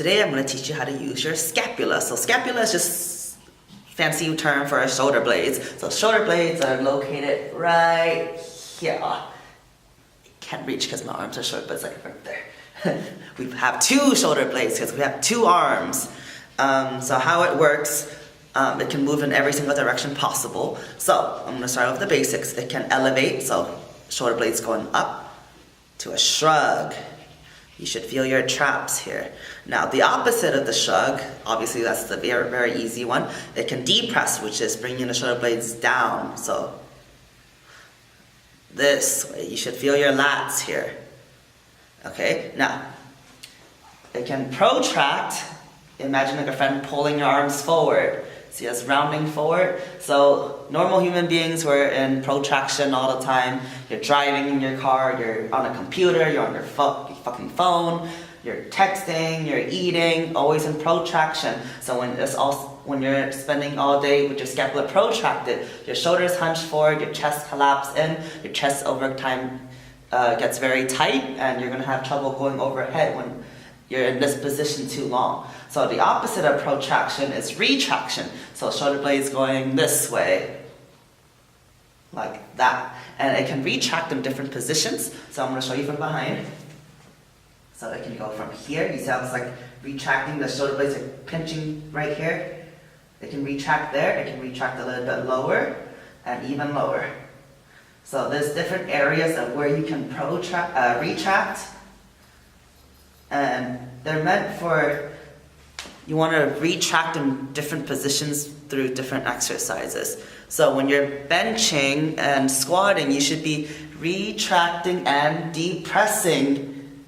Today I'm going to teach you how to use your scapula. So scapula is just fancy term for shoulder blades. So shoulder blades are located right here. Can't reach because my arms are short, but it's like right there. We have two shoulder blades because we have two arms. So how it works, it can move in every single direction possible. So I'm going to start with the basics. It can elevate, so shoulder blades going up to a shrug. You should feel your traps here. Now the opposite of the shrug, obviously that's the very, very easy one. It can depress, which is bringing the shoulder blades down. So this way, you should feel your lats here. Okay, now it can protract. Imagine like a friend pulling your arms forward. See us rounding forward? So normal human beings, we're in protraction all the time. You're driving in your car, you're on a computer, you're on your fucking phone, you're texting, you're eating, always in protraction. So when you're spending all day with your scapula protracted, your shoulders hunch forward, your chest collapse in, your chest over time gets very tight, and you're gonna have trouble going overhead when you're in this position too long. So the opposite of protraction is retraction. So shoulder blades going this way, like that. And it can retract in different positions. So I'm gonna show you from behind. So it can go from here. You see how it's like retracting, the shoulder blades are pinching right here. It can retract there, it can retract a little bit lower, and even lower. So there's different areas of where you can retract. And they're meant for, you want to retract in different positions through different exercises. So when you're benching and squatting, you should be retracting and depressing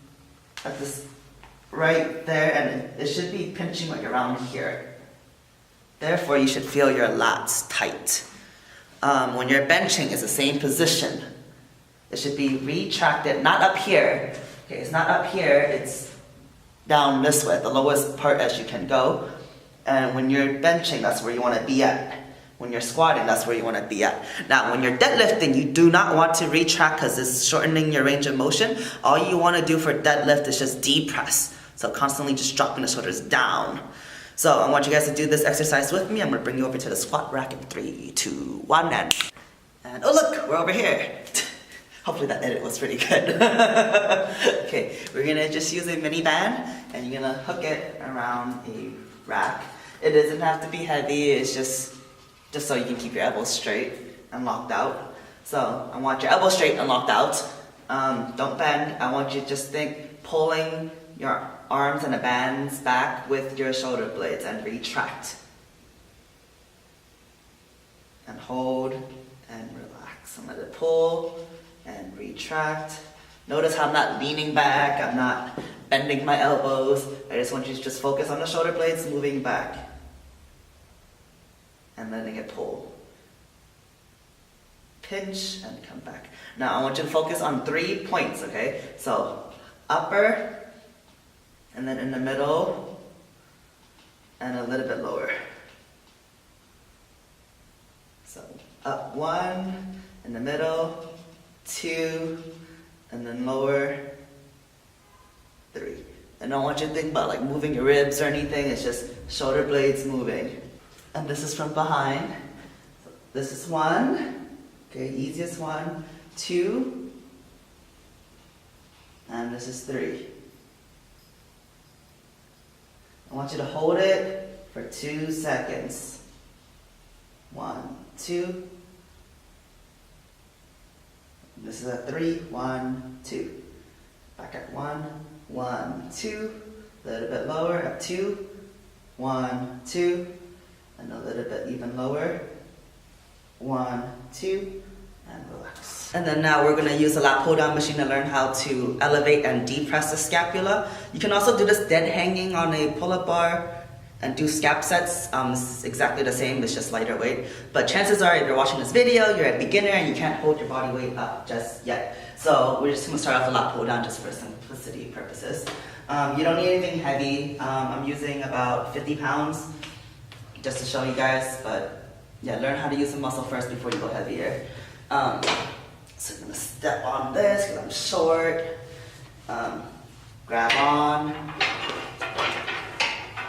at this right there, and it should be pinching like around here. Therefore, you should feel your lats tight. When you're benching, it's the same position. It should be retracted, not up here. Okay, it's not up here, it's down this way, the lowest part as you can go. And when you're benching, that's where you want to be at. When you're squatting, that's where you want to be at. Now, when you're deadlifting, you do not want to retract because it's shortening your range of motion. All you want to do for deadlift is just depress. So constantly just dropping the shoulders down. So I want you guys to do this exercise with me. I'm going to bring you over to the squat rack in 3, 2, 1, and oh look, we're over here. Hopefully that edit was pretty good. Okay, we're gonna just use a mini band and you're gonna hook it around a rack. It doesn't have to be heavy, it's just so you can keep your elbows straight and locked out. So I want your elbows straight and locked out. Don't bend. I want you to just think pulling your arms and the bands back with your shoulder blades and retract. And hold and relax. I'm gonna pull and retract. Notice how I'm not leaning back, I'm not bending my elbows. I just want you to just focus on the shoulder blades moving back and letting it pull. Pinch and come back. Now I want you to focus on 3 points, okay? So upper, and then in the middle, and a little bit lower. So up 1, in the middle, 2, and then lower, 3. And I don't want you to think about like moving your ribs or anything, it's just shoulder blades moving. And this is from behind. So this is 1, okay, easiest 1, 2, and this is 3. I want you to hold it for 2 seconds. 1, 2. This is a 3, 1, 2. Back at 1, 1, 2. A little bit lower at 2, 1, 2. And a little bit even lower. 1, 2. And relax. And then now we're going to use a lat pull down machine to learn how to elevate and depress the scapula. You can also do this dead hanging on a pull-up bar and do scap sets. It's exactly the same, it's just lighter weight. But chances are if you're watching this video, you're a beginner and you can't hold your body weight up just yet. So we're just gonna start off with a lat pull down just for simplicity purposes. You don't need anything heavy. I'm using about 50 pounds just to show you guys, but yeah, learn how to use the muscle first before you go heavier. So I'm gonna step on this because I'm short. Grab on.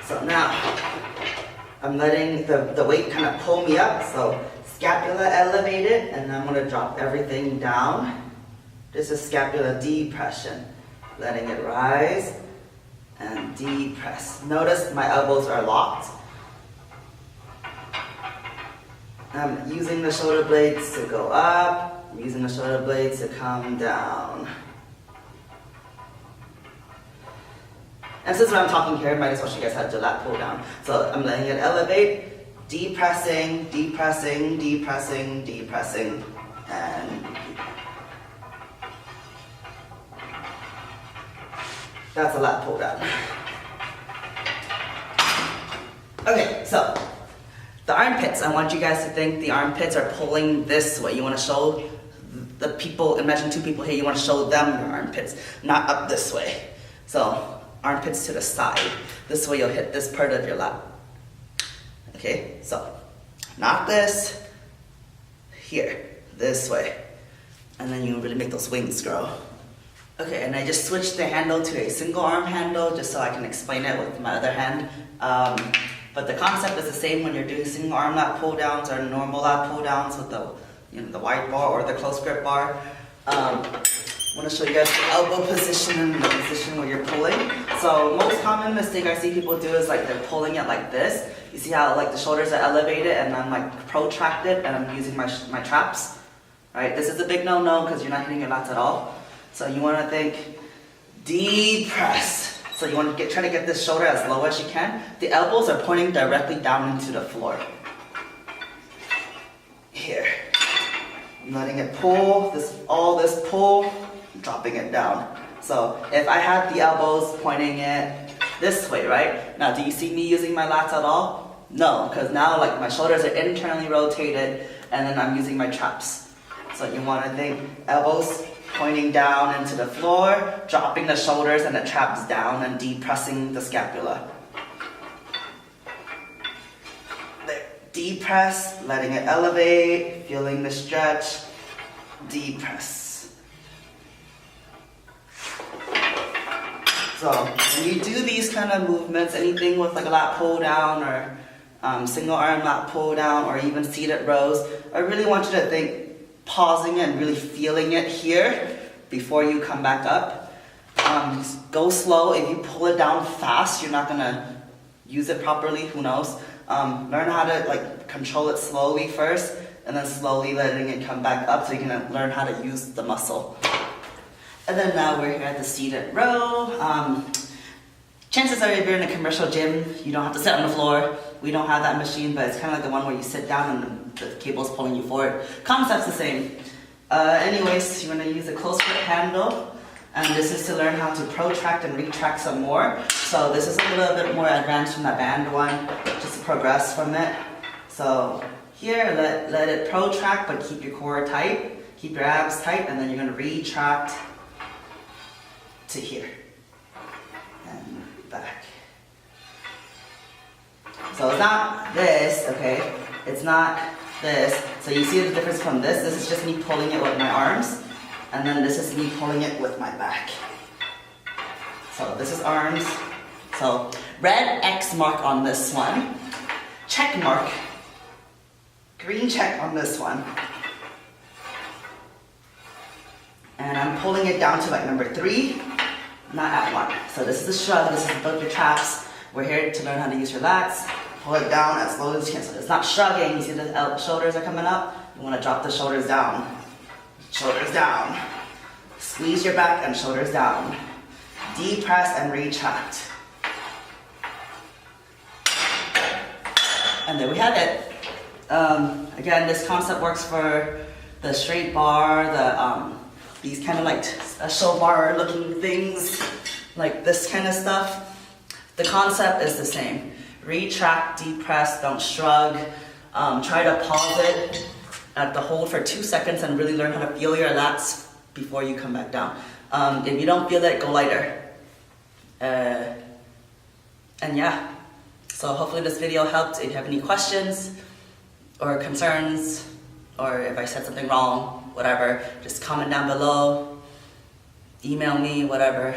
So now, I'm letting the weight kind of pull me up, so scapula elevated, and I'm going to drop everything down. This is scapula depression. Letting it rise and depress. Notice my elbows are locked. I'm using the shoulder blades to go up. I'm using the shoulder blades to come down. And since I'm talking here, I might as well show you guys how to do lat pull down. So I'm letting it elevate, depressing, depressing, depressing, depressing, and that's a lat pull down. Okay, so the armpits, I want you guys to think the armpits are pulling this way. You want to show the people, imagine two people here, you want to show them your armpits, not up this way. So armpits to the side. This way you'll hit this part of your lat. Okay, so not this, here, this way. And then you really make those wings grow. Okay, and I just switched the handle to a single arm handle just so I can explain it with my other hand. But the concept is the same when you're doing single arm lat pull downs or normal lat pull downs with the wide bar or the close grip bar. I want to show you guys the elbow position and the position where you're pulling. So most common mistake I see people do is like they're pulling it like this. You see how like the shoulders are elevated and I'm like protracted and I'm using my traps. Right? This is a big no-no because you're not hitting your lats at all. So you want to think depress. So you want to try to get this shoulder as low as you can. The elbows are pointing directly down into the floor. Here. I'm letting it pull, all this pull, dropping it down. So if I had the elbows pointing it this way, right? Now do you see me using my lats at all? No, because now like my shoulders are internally rotated and then I'm using my traps. So you want to think elbows pointing down into the floor, dropping the shoulders and the traps down and depressing the scapula. There. Depress, letting it elevate, feeling the stretch, depress. So when you do these kind of movements, anything with like a lat pull down or single arm lat pull down or even seated rows, I really want you to think pausing and really feeling it here before you come back up. Go slow. If you pull it down fast, you're not gonna use it properly, who knows. Learn how to like control it slowly first and then slowly letting it come back up so you can learn how to use the muscle. And then now we're here at the seated row. Chances are if you're in a commercial gym, you don't have to sit on the floor. We don't have that machine, but it's kind of like the one where you sit down and the cable's pulling you forward. Concept's the same. Anyways, you're going to use a close grip handle, and this is to learn how to protract and retract some more. So this is a little bit more advanced from that band one, just to progress from it. So here, let it protract, but keep your core tight, keep your abs tight, and then you're going to retract to here and back. So it's not this, okay? It's not this. So you see the difference from this? This is just me pulling it with my arms, and then this is me pulling it with my back. So this is arms. So red X mark on this one, check mark, green check on this one. And I'm pulling it down to like number 3, not at 1. So this is a shrug, this is both your traps. We're here to learn how to use your lats. Pull it down as slow as you can. So it's not shrugging. You see the shoulders are coming up? You want to drop the shoulders down. Shoulders down. Squeeze your back and shoulders down. Depress and retract. And there we have it. Again, this concept works for the straight bar, these kind of like special bar looking things, like this kind of stuff. The concept is the same. Retract, depress, don't shrug. Try to pause it at the hold for 2 seconds and really learn how to feel your lats before you come back down. If you don't feel it, go lighter. And yeah, so hopefully this video helped. If you have any questions or concerns, or if I said something wrong, whatever, just comment down below, email me, whatever.